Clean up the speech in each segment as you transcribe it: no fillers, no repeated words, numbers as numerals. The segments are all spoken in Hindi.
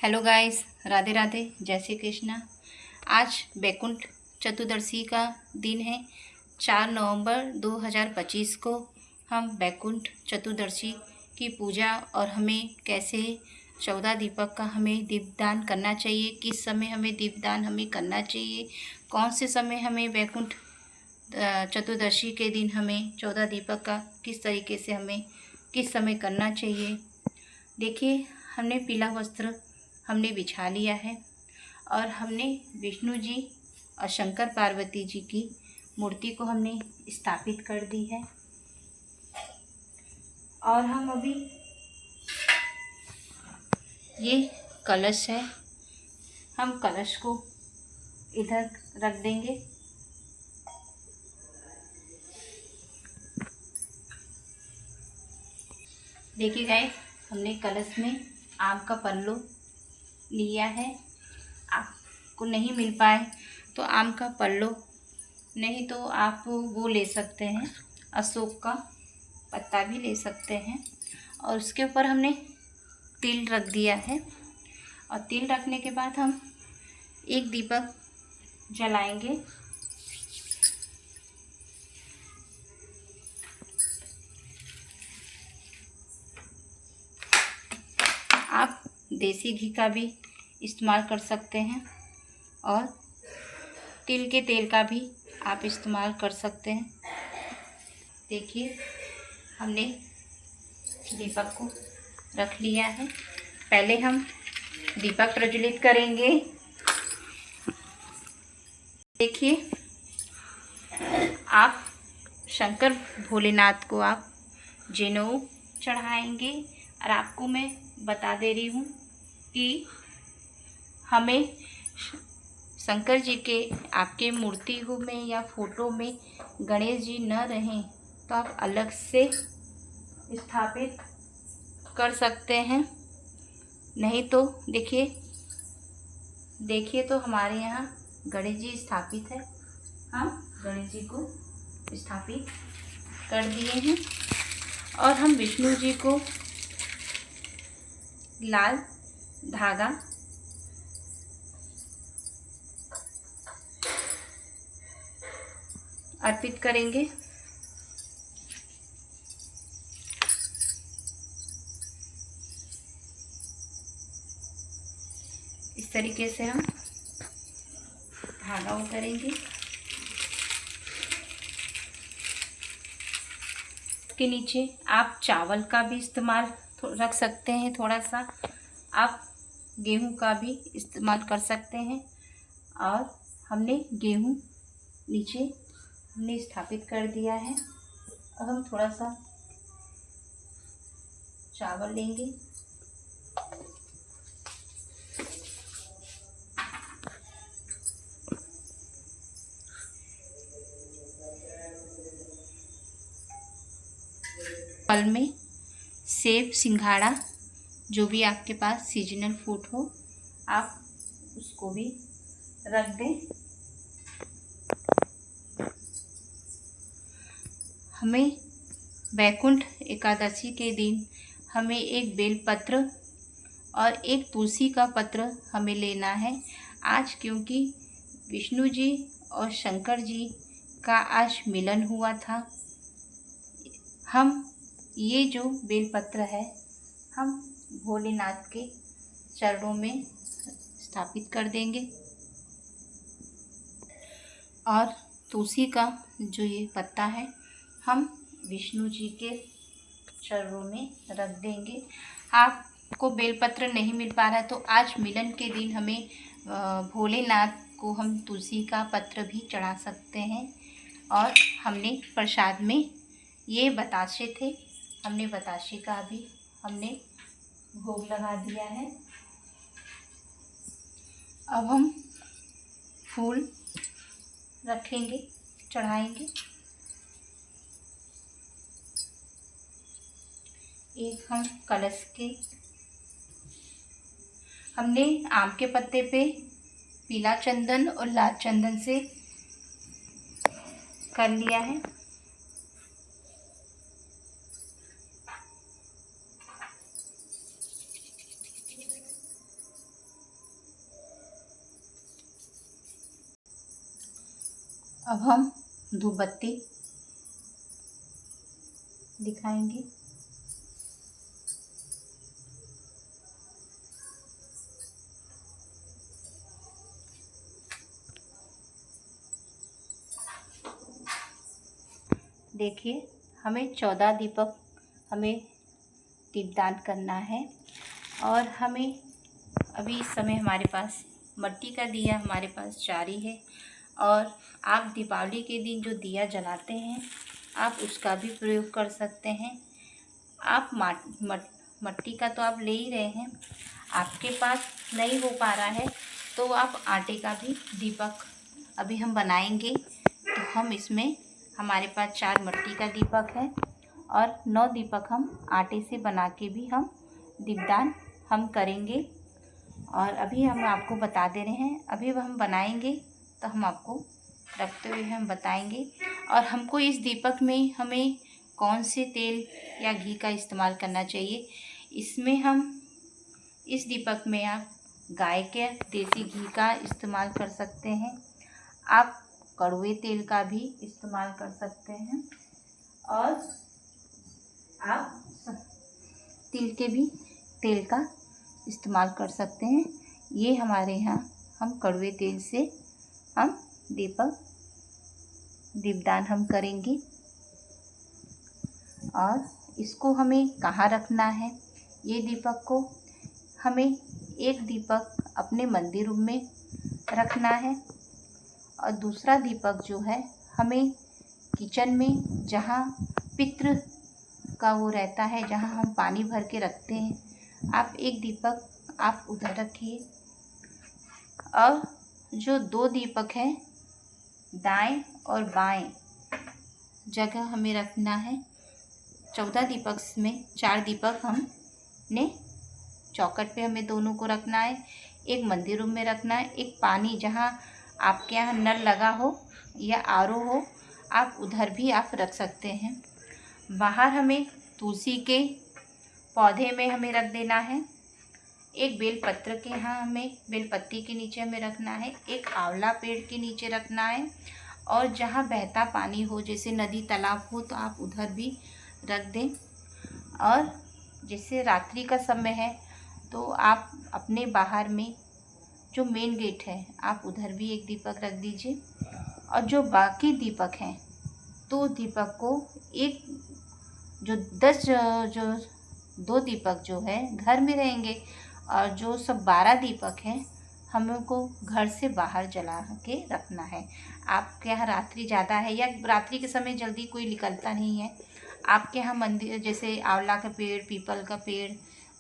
हेलो गाइस, राधे राधे, जय श्री कृष्णा। आज बैकुंठ चतुर्दशी का दिन है। 4 नवंबर 2025 को हम बैकुंठ चतुर्दशी की पूजा और हमें कैसे 14 दीपक का हमें दीपदान करना चाहिए, किस समय हमें दीपदान हमें करना चाहिए, कौन से समय हमें बैकुंठ चतुर्दशी के दिन हमें 14 दीपक का किस तरीके से हमें किस समय करना चाहिए। देखिए, हमने पीला वस्त्र हमने बिछा लिया है और हमने विष्णु जी और शंकर पार्वती जी की मूर्ति को हमने स्थापित कर दी है। और हम अभी ये कलश है, हम कलश को इधर रख देंगे। देखिए गाइस, हमने कलश में आम का पल्लू लिया है। आपको नहीं मिल पाए तो आम का पल्लू, नहीं तो आप वो ले सकते हैं, अशोक का पत्ता भी ले सकते हैं। और उसके ऊपर हमने तिल रख दिया है। और तिल रखने के बाद हम एक दीपक जलाएंगे। आप देसी घी का भी इस्तेमाल कर सकते हैं और तिल के तेल का भी आप इस्तेमाल कर सकते हैं। देखिए, हमने दीपक को रख लिया है। पहले हम दीपक प्रज्वलित करेंगे। देखिए, आप शंकर भोलेनाथ को आप जनेऊ चढ़ाएंगे। और आपको मैं बता दे रही हूँ कि हमें शंकर जी के आपके मूर्ति हो में या फोटो में गणेश जी न रहें तो आप अलग से स्थापित कर सकते हैं। नहीं तो देखिए तो हमारे यहाँ गणेश जी स्थापित है। हम गणेश जी को स्थापित कर दिए हैं। और हम विष्णु जी को लाल धागा अर्पित करेंगे। इस तरीके से हम धागा उतारेंगे। के नीचे आप चावल का भी इस्तेमाल रख सकते हैं, थोड़ा सा आप गेहूं का भी इस्तेमाल कर सकते हैं। और हमने गेहूं नीचे हमने स्थापित कर दिया है। अब हम थोड़ा सा चावल लेंगे। फल में सेब, सिंघाड़ा, जो भी आपके पास सीजनल फूड हो आप उसको भी रख दें। हमें बैकुंठ एकादशी के दिन हमें एक बेलपत्र और एक तुलसी का पत्र हमें लेना है आज, क्योंकि विष्णु जी और शंकर जी का आज मिलन हुआ था। हम ये जो बेलपत्र है हम भोलेनाथ के चरणों में स्थापित कर देंगे। और तुलसी का जो ये पत्ता है हम विष्णु जी के चरणों में रख देंगे। आपको बेलपत्र नहीं मिल पा रहा है तो आज मिलन के दिन हमें भोलेनाथ को हम तुलसी का पत्र भी चढ़ा सकते हैं। और हमने प्रसाद में ये बताशे थे, हमने बताशे का भी हमने भोग लगा दिया है। अब हम फूल रखेंगे, चढ़ाएंगे। एक हम कलश के हमने आम के पत्ते पे पीला चंदन और लाल चंदन से कर लिया है। अब हम धूप बत्ती दिखाएंगे। देखिए, हमें 14 दीपक दीपदान करना है। और हमें अभी इस समय हमारे पास मिट्टी का दिया हमारे पास 4 ही है। और आप दीपावली के दिन जो दिया जलाते हैं आप उसका भी प्रयोग कर सकते हैं। आप मिट्टी का तो आप ले ही रहे हैं, आपके पास नहीं हो पा रहा है तो आप आटे का भी दीपक अभी हम बनाएंगे। तो हम इसमें हमारे पास 4 मिट्टी का दीपक है और 9 दीपक हम आटे से बना के भी हम दीपदान हम करेंगे। और अभी हम आपको बता दे रहे हैं, अभी हम बनाएंगे तो हम आपको रखते हुए हम बताएंगे। और हमको इस दीपक में हमें कौन से तेल या घी का इस्तेमाल करना चाहिए, इसमें हम इस दीपक में आप गाय के देसी घी का इस्तेमाल कर सकते हैं, आप कड़वे तेल का भी इस्तेमाल कर सकते हैं और आप तिल के भी तेल का इस्तेमाल कर सकते हैं। ये हमारे यहाँ हम कड़वे तेल से हम दीपदान हम करेंगे। और इसको हमें कहाँ रखना है, ये दीपक को हमें एक दीपक अपने मंदिर में रखना है और दूसरा दीपक जो है हमें किचन में जहाँ पितृ का वो रहता है, जहाँ हम पानी भर के रखते हैं, आप एक दीपक आप उधर रखिए। और जो 2 दीपक हैं दाएं और बाएं जगह हमें रखना है। 14 दीपक में 4 दीपक हमने चौखट पे हमें दोनों को रखना है, एक मंदिर रूम में रखना है, एक पानी जहाँ आपके यहाँ नल लगा हो या आरओ हो आप उधर भी आप रख सकते हैं। बाहर हमें तुलसी के पौधे में हमें रख देना है, एक बेलपत्र के यहाँ हमें बेलपत्ती के नीचे हमें रखना है, एक आंवला पेड़ के नीचे रखना है। और जहाँ बहता पानी हो जैसे नदी तालाब हो तो आप उधर भी रख दें। और जैसे रात्रि का समय है तो आप अपने बाहर में जो मेन गेट है आप उधर भी एक दीपक रख दीजिए। और जो बाकी दीपक हैं तो दीपक को एक जो 2 दीपक जो है घर में रहेंगे और जो सब 12 दीपक हैं हमको घर से बाहर जला के रखना है। आपके यहाँ रात्रि ज़्यादा है या रात्रि के समय जल्दी कोई निकलता नहीं है, आपके यहाँ मंदिर जैसे आंवला का पेड़, पीपल का पेड़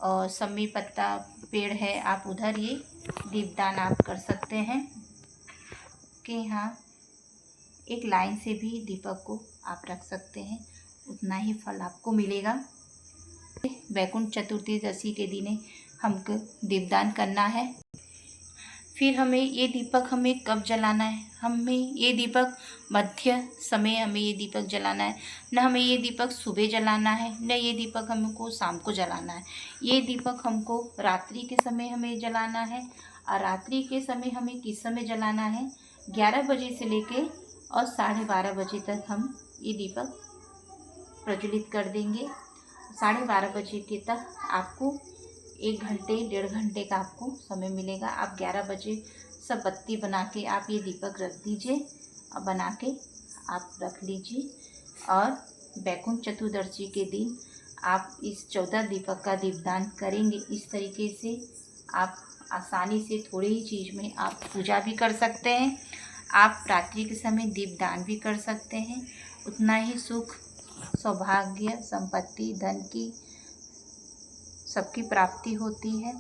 और सम्मी पत्ता पेड़ है, आप उधर ये दीपदान आप कर सकते हैं कि यहाँ एक लाइन से भी दीपक को आप रख सकते हैं, उतना ही फल आपको मिलेगा। वैकुंठ चतुर्दशी के दिन हमको दीपदान करना है। फिर हमें ये दीपक हमें कब जलाना है, हमें ये दीपक मध्य समय हमें ये दीपक जलाना है, न हमें ये दीपक सुबह जलाना है न ये दीपक हमको शाम को जलाना है। ये दीपक हमको रात्रि के समय हमें जलाना है। और रात्रि के समय हमें किस समय जलाना है, 11 बजे से लेके और 12:30 बजे तक हम ये दीपक प्रज्वलित कर देंगे। 12:30 बजे के तक आपको 1 घंटे 1.5 घंटे का आपको समय मिलेगा। आप 11 बजे सब बत्ती बना के आप ये दीपक रख दीजिए और बना के आप रख लीजिए। और वैकुंठ चतुर्दशी के दिन आप इस 14 दीपक का दीपदान करेंगे। इस तरीके से आप आसानी से थोड़ी ही चीज़ में आप पूजा भी कर सकते हैं, आप रात्रि के समय दीपदान भी कर सकते हैं। उतना ही सुख, सौभाग्य, संपत्ति, धन की सबकी प्राप्ति होती है।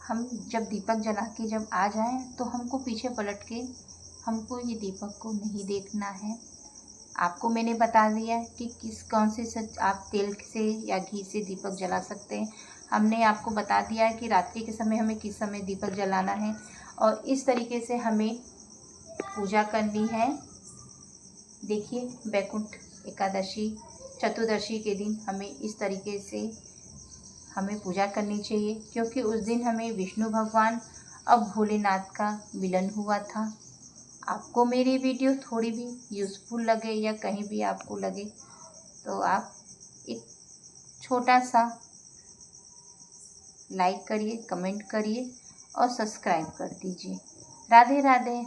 हम जब दीपक जला के जब आ जाएं तो हमको पीछे पलट के हमको ये दीपक को नहीं देखना है। आपको मैंने बता दिया कि कौन से आप तेल से या घी से दीपक जला सकते हैं। हमने आपको बता दिया है कि रात्रि के समय हमें किस समय दीपक जलाना है और इस तरीके से हमें पूजा करनी है। देखिए, वैकुंठ एकादशी चतुर्दशी के दिन हमें इस तरीके से हमें पूजा करनी चाहिए, क्योंकि उस दिन हमें विष्णु भगवान और भोलेनाथ का मिलन हुआ था। आपको मेरी वीडियो थोड़ी भी यूज़फुल लगे या कहीं भी आपको लगे तो आप एक छोटा सा लाइक करिए, कमेंट करिए और सब्सक्राइब कर दीजिए। राधे राधे।